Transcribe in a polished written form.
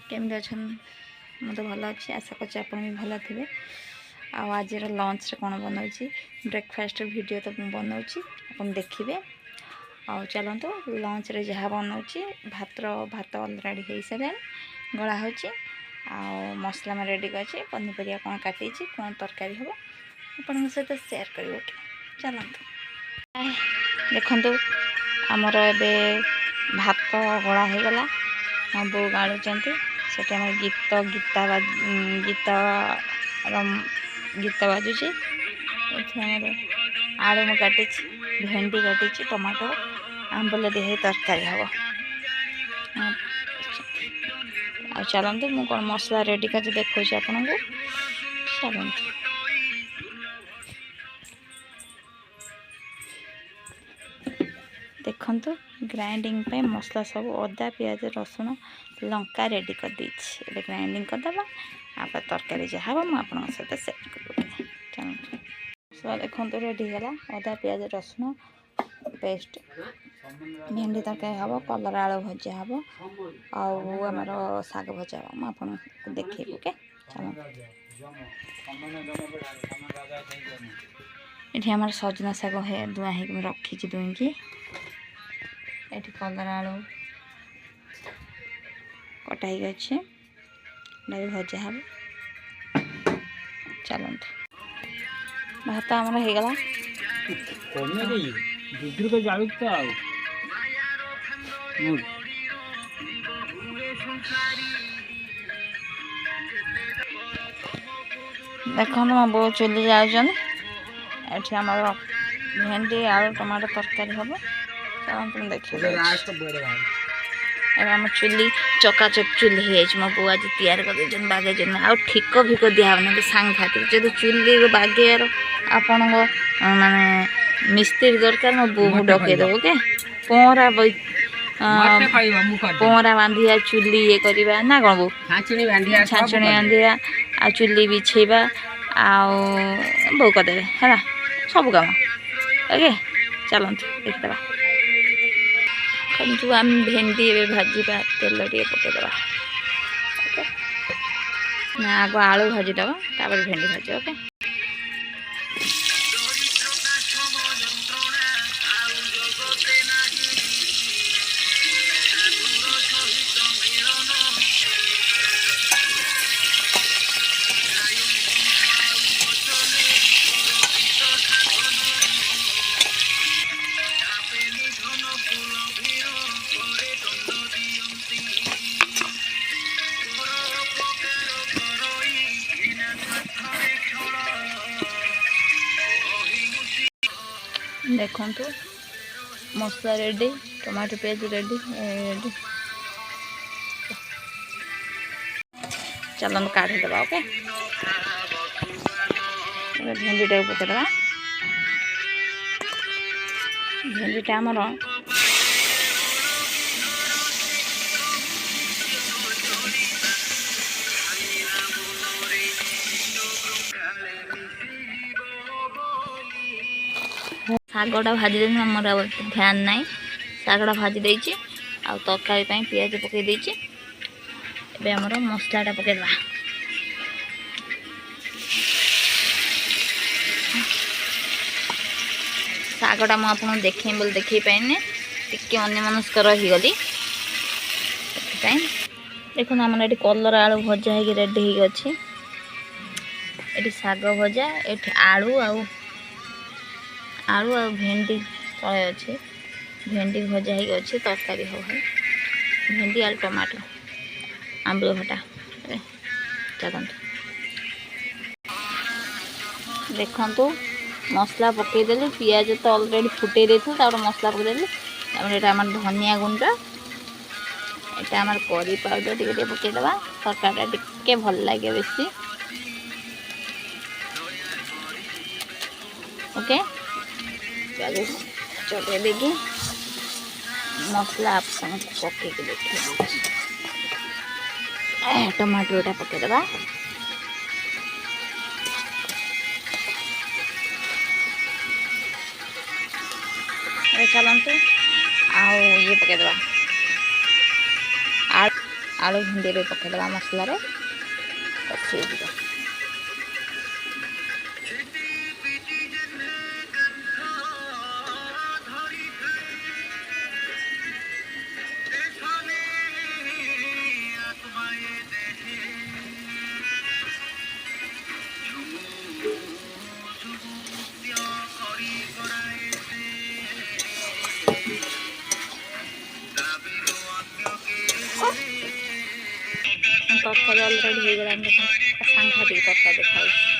केमती अच्छा तो भल अच्छी आशा कर भी भल थे। आज लंच कौन बनाऊँ ब्रेकफास्ट वीडियो तो मुझे बनाऊँगी आप देखिए। आ चलते लंच रे जहाँ बनाऊँगी भात अलरेडी हो सारे गला हो मसला में रेडी कर पनीपरिया कौन काटी कौन तरकारी हम आप सहित सेयार कर चलते देखु आमर ए भात गला हो गला मो बो गाड़ुंट से गीत बाजुची आलू मु काटी भेंडी काटी टमाटो आंबल दिहे तरकारी हम आ चलते मुझे कौन मसला रेडी कर देखा आपन को चलते देखु ग्राइंडिंग पे मसला सब अदा पियाज रसुण लंका रेडी कर दे ग्राइंडिंग करदे आप तरकारी जहाँ मुझे सहित सेयार कर चलो देखो रेडी गला अदा पियाज रसुण पेस्ट भेंडी तरकारी हम कलर आलू भजा हम आमर शाग भजा हम आपको देखिए ओके चलो ये आम सजना शाग दुआ हो रखी दुईकी ये कलर आलू कटा ही भजा हम चलते भात आमर हो गला देखो मो बो चुली जाऊँ आमर भेंडी आलू टमाटो तरकारी हम चलो देखिए आम चुली चकाचक चुली हो मो बो आज तैयार कर बागे आ ठिक भिक दिहना सांघातिक जो चुली बागेर आपण माने मिस्त्री दरकार मो बो को डकईदेव के पहरा पहरा बांधिया चुली ये करवा ना कौन बो छाँचुणी बांधिया आ चुली बिछेबा बो करदे है सब काम ओके चलते देखीदे जो आम भेंडी ए भाजवा तेल टे पकईदे ओके ना आग आलू भाजीदे भेंडी भाज ओके देखु मसला ready tomato page ready ready चलो काढ़ीदे ओके भेंडीटा पकईदे भेंडीटा आमर शागटा भाजी दे मोर ध्यान ना शागटा भाजी देची आ तरकारी पियाज पकई देची एबे हमर मसलाटा पकईदे शागटा मुझे देखे बोल देखे पाइने टिके अन्य मनस्क रहीगली देखो आम ये कलर आलू भजा हो रेडी हो शाग भजा ये आलू आलू आ भेंडी तले अच्छे भेंडी भजा हो तरकारी हो भेंडी आलू टमाटो आंबल भटा चलते देखु मसला पकईदेली पियाज तो अलरेडी फुटे देते मसला पकईदेली ये आम धनिया गुंड यहाँ आम करी पाउडर टे पकईदे तरकारी टे भल लगे बेसी ओके चटे देखिए मसला आप पकई देखे टमाटोटा पकईदे चलते ये पकईदे आलू भिंडी पकईदे मसलार कषि तरकारी अलरेडी हो गला सांघातिक तरकारी देखा